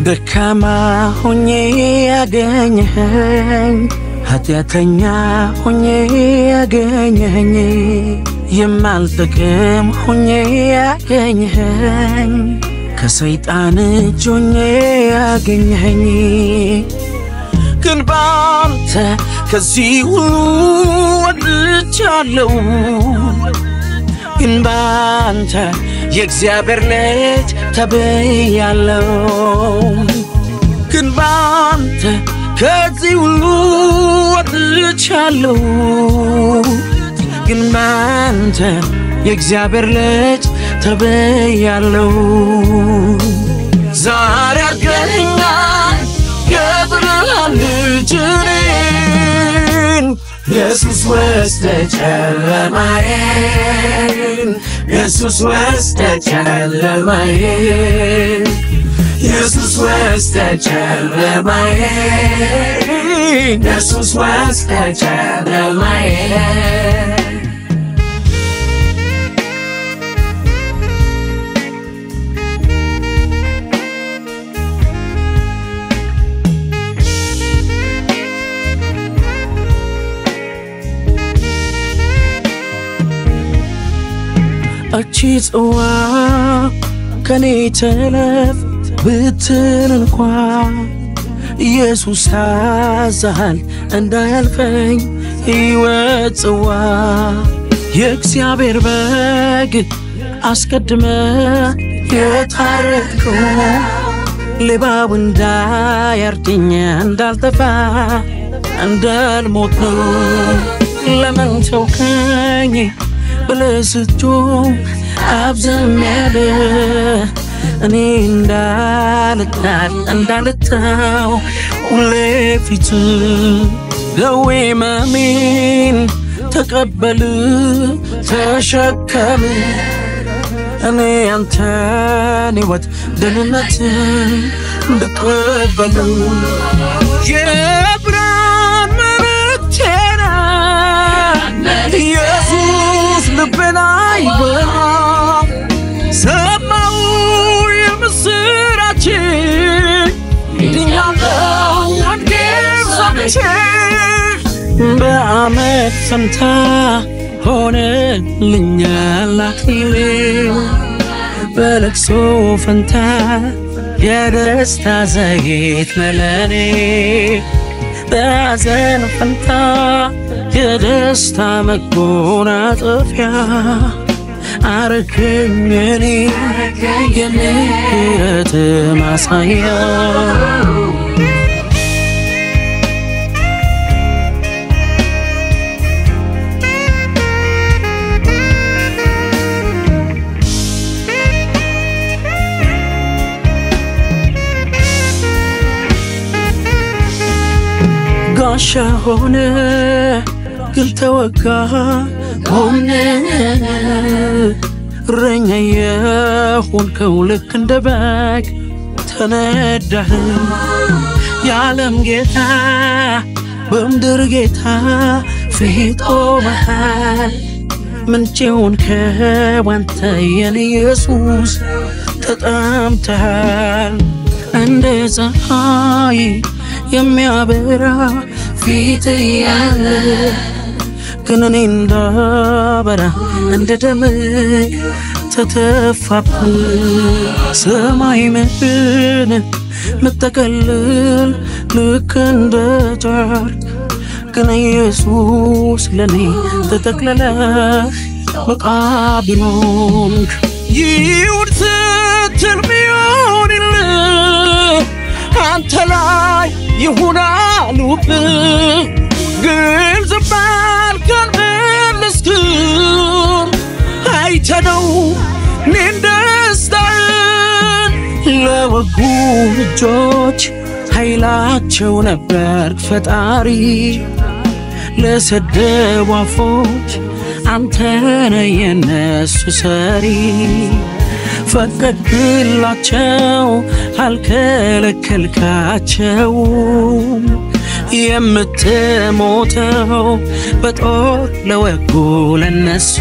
ደካማ ሆኜ ያገኘኸኝ ኃጢአተኛ ሆኜ ያገኘኸኝ የማልጠቅም ሆኜ ያገኘኸኝ ከሰይጣን እጅ ሆኜ ያገኘኸኝ ግን ባንተ ከዚህ ሁሉ ወጥቻለሁ ግን ባንተ የእግዚአብሔር ልጅ ተብያለሁ ግን ባንተ ከዚህ ሁሉ ወጥቻለሁ ግን ባንተ የእግዚአብሔር ልጅ ተብያለሁ ዛሬ አድርገኸኛል የብርሃን ልጅ ኢየሱስ ወስደ ጨለማዬን ኢየሱስ ወስደ ጨለማዬን ኢየሱስ ወስደ ጨለማዬን ኢየሱስ ወስደ ጨለማዬን እቺ ጽዋ ከኔ ተለፍ ብትል እንኳን ኢየሱስ ታዛሃል እንዳያልፈኝ ሕይወት ጽዋ የእግዚአብሔር በግ አስቀድመ የታረድከው ሌባው እንዳያርደኝ እንዳልጠፋ እንዳልሞት ነው ለምን ተውከኝ ብለስቶ አብዘኛለ እኔ እንዳልታው ለፊት ደዌ መሜን ተቀበል ተሸከም እኔ አንተን ሕይወት ደህንነት እንድቀበል የብርሃን መልእክቴን ኢየሱስ ልቤናይ በራ ሰማው የምስራች ድኛለው ወንጌል ሰምቼ በአመት ፈንታ ሆነልኛል አክሊሌ በለቅሶ ፈንታ የደስታ ዘይት ለኔ በሐዘን ፈንታ የደስታ መጎናጸፊያ አረከኝ እኔ የምህረት ማሳያ ጋሻ ሆነ ግን ተወጋ ሆነ እረኛዬ ሆንከው ልክ እንደ በግ ተነዳህ የዓለም ጌታ በምድር ጌታ ፊት ቆመሃል ምንጭ ሆንከው አንተ የኔ ኢየሱስ ተጠምተሃል እንደ ፀሐይ የሚያበራ ፊት ያለ ግን እኔ እንዳበራ እንደ ደም ተተፋብህ ሰማይ ምድርን ምትጠቀልል ልክ እንደ ጨርቅ ግን ኢየሱስ ለኔ ተጠቅለለ መቃብሩን ይሁን ስትል ቢሆንልህ አንተ ላይ ይሁን አሉብህ ግን ዝም ባልከን መለስክን አይተነው እኔን ደስታህን ለወጉ እጆች ኃይላቸው ነበር ፈጣሪ ለሰደቡ አፎች አንተ ነህ የነሱ ሰሪ ፈቀድክላቸው አልከለከልካቸው የምትሞተው በጦር ለወጉ ለነሱ